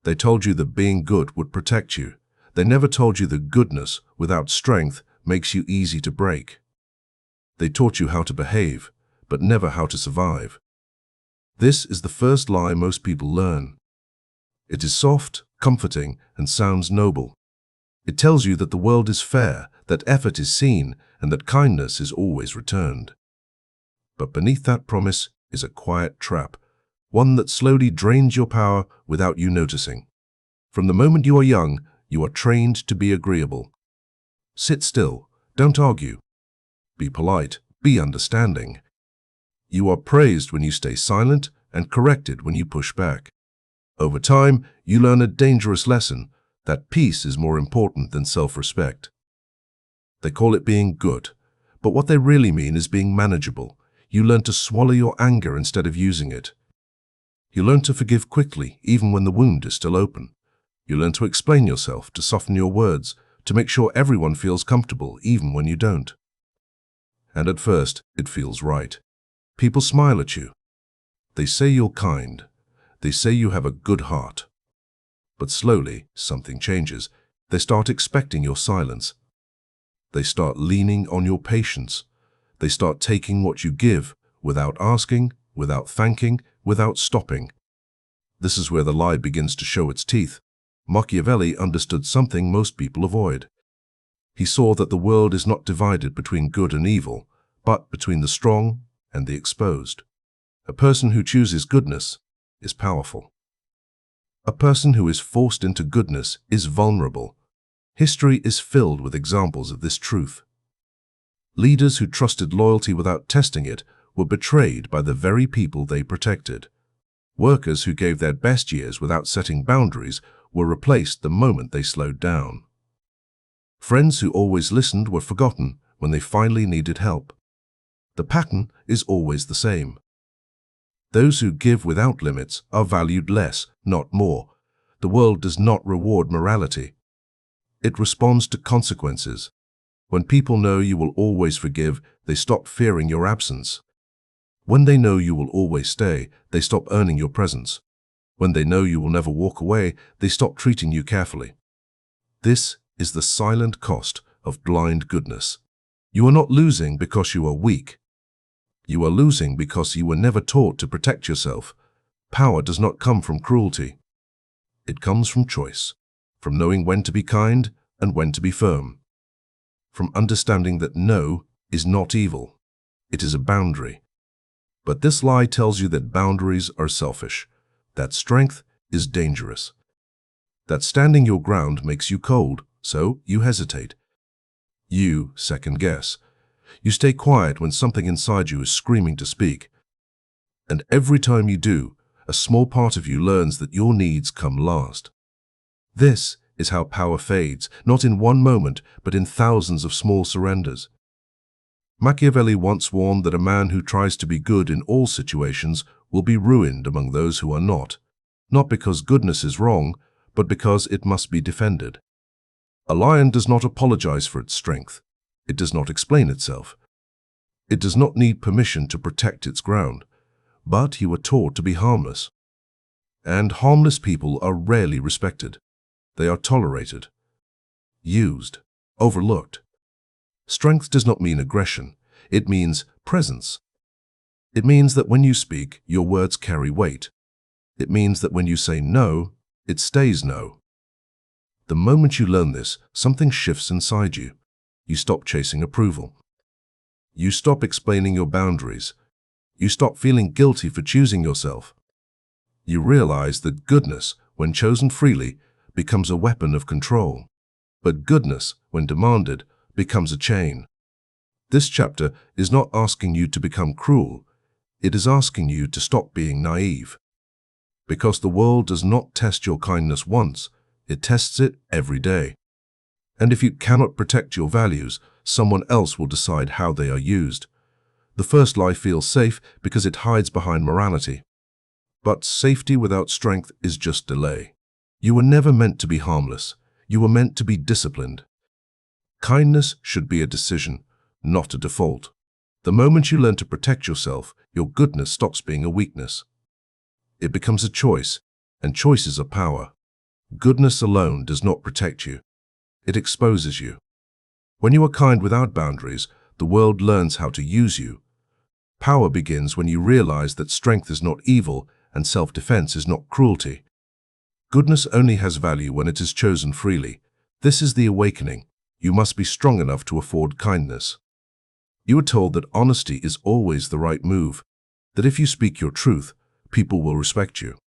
They told you that being good would protect you. They never told you that goodness without strength makes you easy to break. They taught you how to behave, but never how to survive. This is the first lie most people learn. It is soft, comforting, and sounds noble. It tells you that the world is fair, that effort is seen, and that kindness is always returned. But beneath that promise is a quiet trap, one that slowly drains your power without you noticing. From the moment you are young, you are trained to be agreeable. Sit still, don't argue. Be polite, be understanding. You are praised when you stay silent and corrected when you push back. Over time, you learn a dangerous lesson, that peace is more important than self-respect. They call it being good, but what they really mean is being manageable. You learn to swallow your anger instead of using it. You learn to forgive quickly, even when the wound is still open. You learn to explain yourself, to soften your words, to make sure everyone feels comfortable, even when you don't. And at first, it feels right. People smile at you. They say you're kind. They say you have a good heart. But slowly, something changes. They start expecting your silence. They start leaning on your patience. They start taking what you give, without asking, without thanking, without stopping. This is where the lie begins to show its teeth. Machiavelli understood something most people avoid. He saw that the world is not divided between good and evil, but between the strong and the exposed. A person who chooses goodness is powerful. A person who is forced into goodness is vulnerable. History is filled with examples of this truth. Leaders who trusted loyalty without testing it were betrayed by the very people they protected. Workers who gave their best years without setting boundaries were replaced the moment they slowed down. Friends who always listened were forgotten when they finally needed help. The pattern is always the same. Those who give without limits are valued less, not more. The world does not reward morality. It responds to consequences. When people know you will always forgive, they stop fearing your absence. When they know you will always stay, they stop earning your presence. When they know you will never walk away, they stop treating you carefully. This is the silent cost of blind goodness. You are not losing because you are weak. You are losing because you were never taught to protect yourself. Power does not come from cruelty. It comes from choice, from knowing when to be kind and when to be firm, from understanding that no is not evil. It is a boundary. But this lie tells you that boundaries are selfish, that strength is dangerous, that standing your ground makes you cold, so you hesitate. You second guess. You stay quiet when something inside you is screaming to speak. And every time you do, a small part of you learns that your needs come last. This is how power fades, not in one moment, but in thousands of small surrenders. Machiavelli once warned that a man who tries to be good in all situations will be ruined among those who are not because goodness is wrong, but because it must be defended. A lion does not apologize for its strength. It does not explain itself. It does not need permission to protect its ground. But you were taught to be harmless. And harmless people are rarely respected. They are tolerated, used, overlooked. Strength does not mean aggression. It means presence. It means that when you speak, your words carry weight. It means that when you say no, it stays no. The moment you learn this, something shifts inside you. You stop chasing approval. You stop explaining your boundaries. You stop feeling guilty for choosing yourself. You realize that goodness, when chosen freely, becomes a weapon of control. But goodness, when demanded, becomes a chain. This chapter is not asking you to become cruel. It is asking you to stop being naive. Because the world does not test your kindness once, it tests it every day. And if you cannot protect your values, someone else will decide how they are used. The first lie feels safe because it hides behind morality. But safety without strength is just delay. You were never meant to be harmless. You were meant to be disciplined. Kindness should be a decision, not a default. The moment you learn to protect yourself, your goodness stops being a weakness. It becomes a choice, and choices are power. Goodness alone does not protect you. It exposes you. When you are kind without boundaries, the world learns how to use you. Power begins when you realize that strength is not evil and self-defense is not cruelty. Goodness only has value when it is chosen freely. This is the awakening. You must be strong enough to afford kindness. You are told that honesty is always the right move, that if you speak your truth, people will respect you.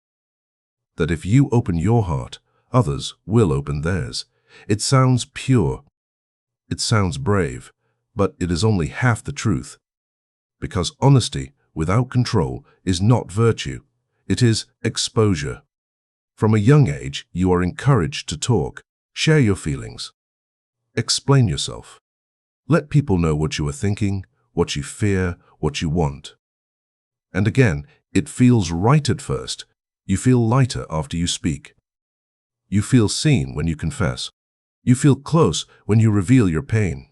That if you open your heart, others will open theirs. It sounds pure. It sounds brave, but it is only half the truth. Because honesty without control is not virtue. It is exposure. From a young age, you are encouraged to talk, share your feelings, explain yourself. Let people know what you are thinking, what you fear, what you want. And again, it feels right at first. You feel lighter after you speak. You feel seen when you confess. You feel close when you reveal your pain.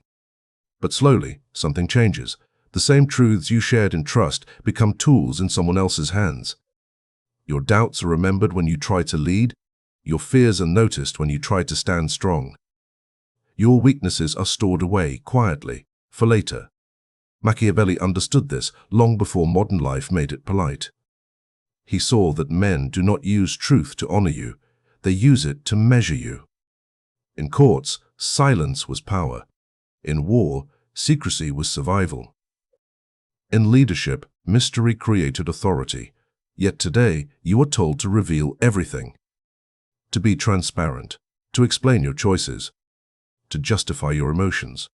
But slowly, something changes. The same truths you shared in trust become tools in someone else's hands. Your doubts are remembered when you try to lead. Your fears are noticed when you try to stand strong. Your weaknesses are stored away quietly for later. Machiavelli understood this long before modern life made it polite. He saw that men do not use truth to honor you. They use it to measure you. In courts, silence was power. In war, secrecy was survival. In leadership, mystery created authority. Yet today, you are told to reveal everything. To be transparent, to explain your choices, to justify your emotions.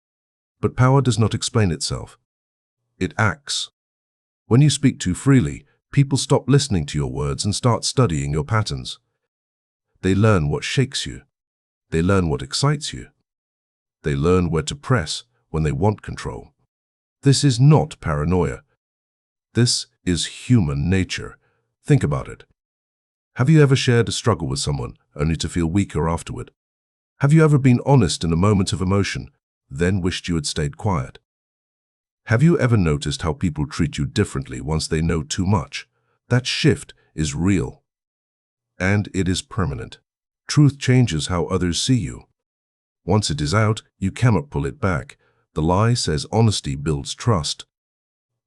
But power does not explain itself. It acts. When you speak too freely, people stop listening to your words and start studying your patterns. They learn what shakes you. They learn what excites you. They learn where to press when they want control. This is not paranoia. This is human nature. Think about it. Have you ever shared a struggle with someone only to feel weaker afterward? Have you ever been honest in a moment of emotion, then wished you had stayed quiet? Have you ever noticed how people treat you differently once they know too much? That shift is real. And it is permanent. Truth changes how others see you. Once it is out, you cannot pull it back. The lie says honesty builds trust.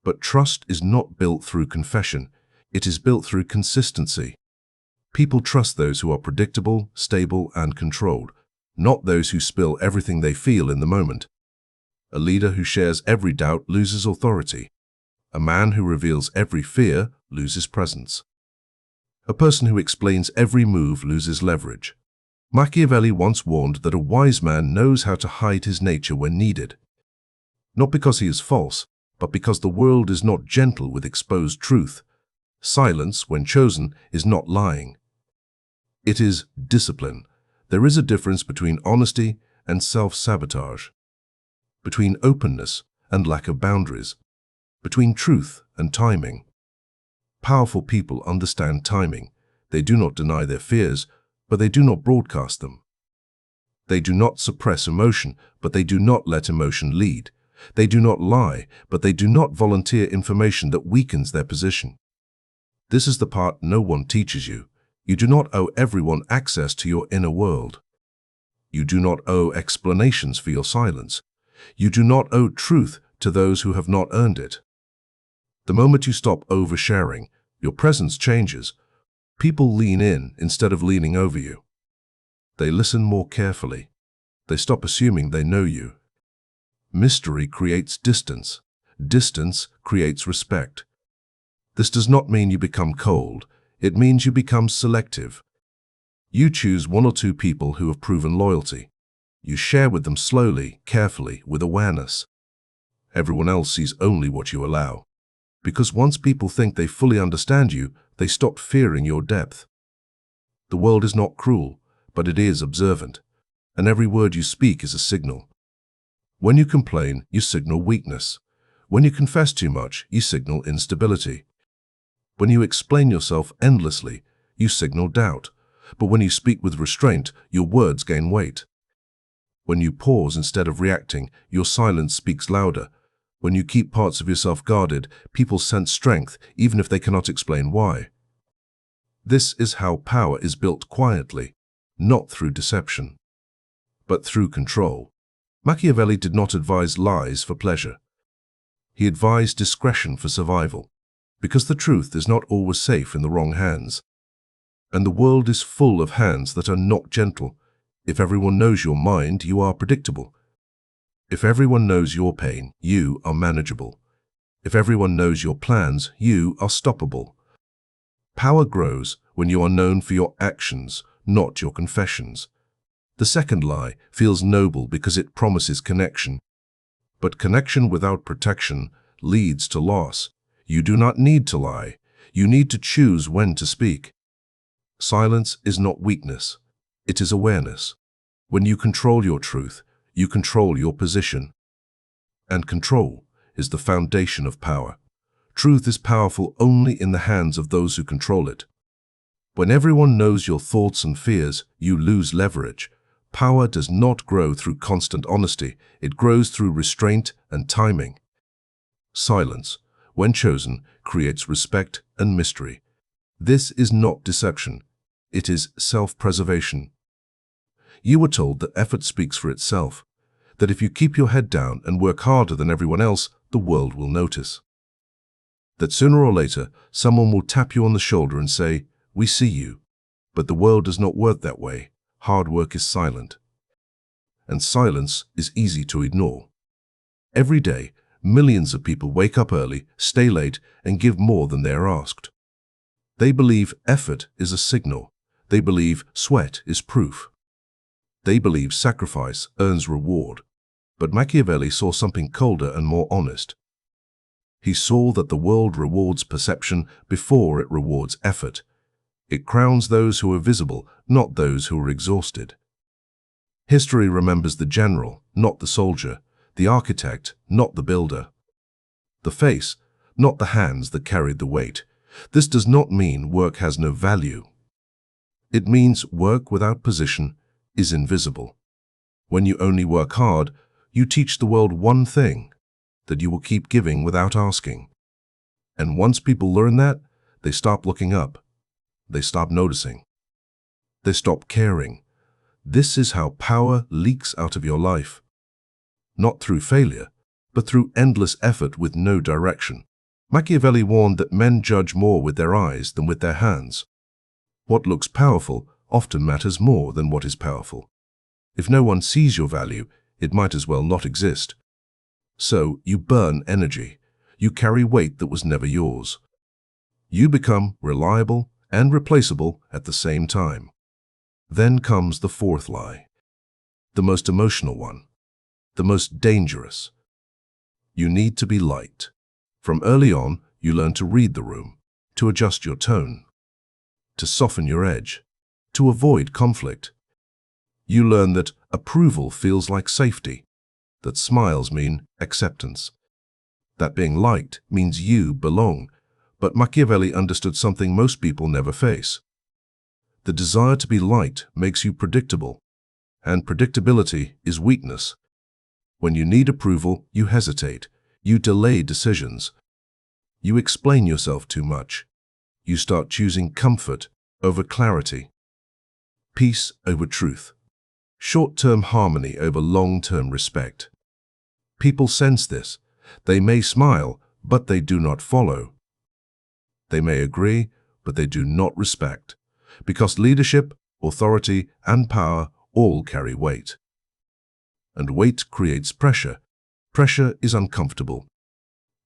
But trust is not built through confession. It is built through consistency. People trust those who are predictable, stable, and controlled, not those who spill everything they feel in the moment. A leader who shares every doubt loses authority. A man who reveals every fear loses presence. A person who explains every move loses leverage. Machiavelli once warned that a wise man knows how to hide his nature when needed. Not because he is false, but because the world is not gentle with exposed truth. Silence, when chosen, is not lying. It is discipline. There is a difference between honesty and self-sabotage, between openness and lack of boundaries, between truth and timing. Powerful people understand timing. They do not deny their fears, but they do not broadcast them. They do not suppress emotion, but they do not let emotion lead. They do not lie, but they do not volunteer information that weakens their position. This is the part no one teaches you. You do not owe everyone access to your inner world. You do not owe explanations for your silence. You do not owe truth to those who have not earned it. The moment you stop oversharing, your presence changes. People lean in instead of leaning over you. They listen more carefully. They stop assuming they know you. Mystery creates distance. Distance creates respect. This does not mean you become cold. It means you become selective. You choose one or two people who have proven loyalty. You share with them slowly, carefully, with awareness. Everyone else sees only what you allow. Because once people think they fully understand you, they stop fearing your depth. The world is not cruel, but it is observant, and every word you speak is a signal. When you complain, you signal weakness. When you confess too much, you signal instability. When you explain yourself endlessly, you signal doubt. But when you speak with restraint, your words gain weight. When you pause instead of reacting, your silence speaks louder. When you keep parts of yourself guarded, people sense strength, even if they cannot explain why. This is how power is built quietly, not through deception, but through control. Machiavelli did not advise lies for pleasure. He advised discretion for survival, because the truth is not always safe in the wrong hands. And the world is full of hands that are not gentle. If everyone knows your mind, you are predictable. If everyone knows your pain, you are manageable. If everyone knows your plans, you are stoppable. Power grows when you are known for your actions, not your confessions. The second lie feels noble because it promises connection. But connection without protection leads to loss. You do not need to lie. You need to choose when to speak. Silence is not weakness. It is awareness. When you control your truth, you control your position. And control is the foundation of power. Truth is powerful only in the hands of those who control it. When everyone knows your thoughts and fears, you lose leverage. Power does not grow through constant honesty. It grows through restraint and timing. Silence, when chosen, creates respect and mystery. This is not deception. It is self-preservation. You were told that effort speaks for itself, that if you keep your head down and work harder than everyone else, the world will notice. That sooner or later, someone will tap you on the shoulder and say, "We see you." But the world does not work that way. Hard work is silent. And silence is easy to ignore. Every day, millions of people wake up early, stay late, and give more than they are asked. They believe effort is a signal. They believe sweat is proof. They believe sacrifice earns reward. But Machiavelli saw something colder and more honest. He saw that the world rewards perception before it rewards effort. It crowns those who are visible, not those who are exhausted. History remembers the general, not the soldier, the architect, not the builder. The face, not the hands that carried the weight. This does not mean work has no value. It means work without position is invisible. When you only work hard, you teach the world one thing, that you will keep giving without asking. And once people learn that, they stop looking up. They stop noticing. They stop caring. This is how power leaks out of your life. Not through failure, but through endless effort with no direction. Machiavelli warned that men judge more with their eyes than with their hands. What looks powerful often matters more than what is powerful. If no one sees your value, it might as well not exist. So you burn energy. You carry weight that was never yours. You become reliable and replaceable at the same time. Then comes the fourth lie, the most emotional one, the most dangerous. You need to be liked. From early on, you learn to read the room, to adjust your tone, to soften your edge, to avoid conflict. You learn that approval feels like safety, that smiles mean acceptance, that being liked means you belong. But Machiavelli understood something most people never face. The desire to be liked makes you predictable, and predictability is weakness. When you need approval, you hesitate, you delay decisions, you explain yourself too much, you start choosing comfort over clarity, peace over truth, short-term harmony over long-term respect. People sense this. They may smile, but they do not follow. They may agree, but they do not respect, because leadership, authority, and power all carry weight. And weight creates pressure. Pressure is uncomfortable.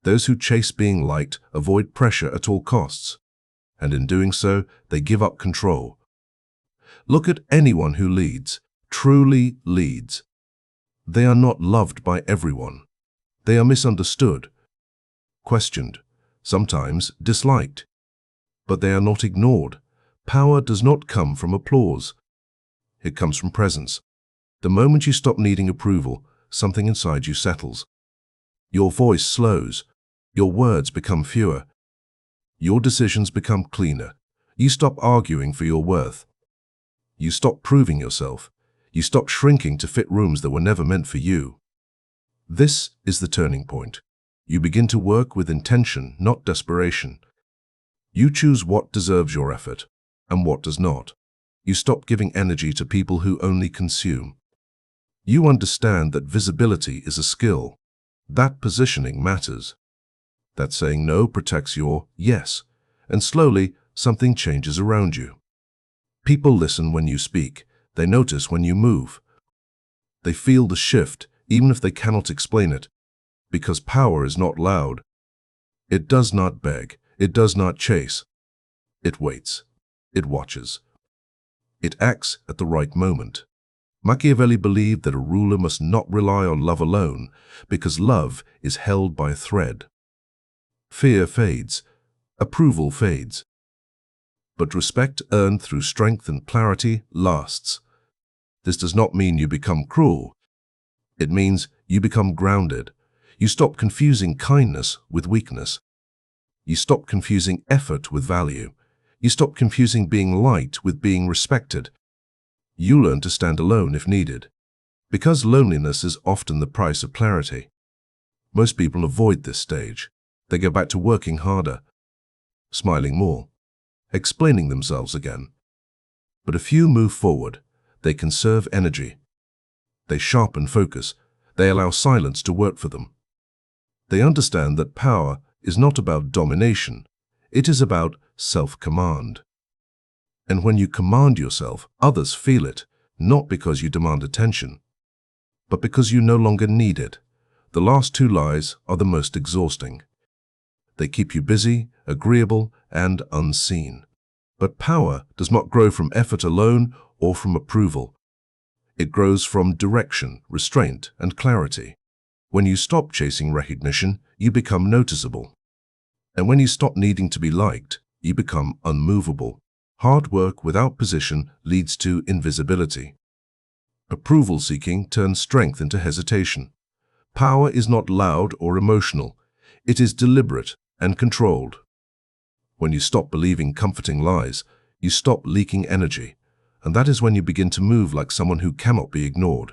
Those who chase being liked avoid pressure at all costs, and in doing so, they give up control. Look at anyone who leads, truly leads. They are not loved by everyone. They are misunderstood, questioned, sometimes disliked. But they are not ignored. Power does not come from applause. It comes from presence. The moment you stop needing approval, something inside you settles. Your voice slows. Your words become fewer. Your decisions become cleaner. You stop arguing for your worth. You stop proving yourself. You stop shrinking to fit rooms that were never meant for you. This is the turning point. You begin to work with intention, not desperation. You choose what deserves your effort and what does not. You stop giving energy to people who only consume. You understand that visibility is a skill. That positioning matters. That saying no protects your yes, and slowly something changes around you. People listen when you speak. They notice when you move. They feel the shift, even if they cannot explain it, because power is not loud. It does not beg. It does not chase. It waits. It watches. It acts at the right moment. Machiavelli believed that a ruler must not rely on love alone, because love is held by a thread. Fear fades. Approval fades. But respect earned through strength and clarity lasts. This does not mean you become cruel. It means you become grounded. You stop confusing kindness with weakness. You stop confusing effort with value. You stop confusing being liked with being respected. You learn to stand alone if needed, because loneliness is often the price of clarity. Most people avoid this stage. They go back to working harder, smiling more, explaining themselves again. But a few move forward. They conserve energy. They sharpen focus. They allow silence to work for them. They understand that power is not about domination. It is about self-command. And when you command yourself, others feel it, not because you demand attention, but because you no longer need it. The last two lies are the most exhausting. They keep you busy, agreeable, and unseen. But power does not grow from effort alone or from approval. It grows from direction, restraint, and clarity. When you stop chasing recognition, you become noticeable. And when you stop needing to be liked, you become unmovable. Hard work without position leads to invisibility. Approval seeking turns strength into hesitation. Power is not loud or emotional. It is deliberate and controlled. When you stop believing comforting lies, you stop leaking energy, and that is when you begin to move like someone who cannot be ignored.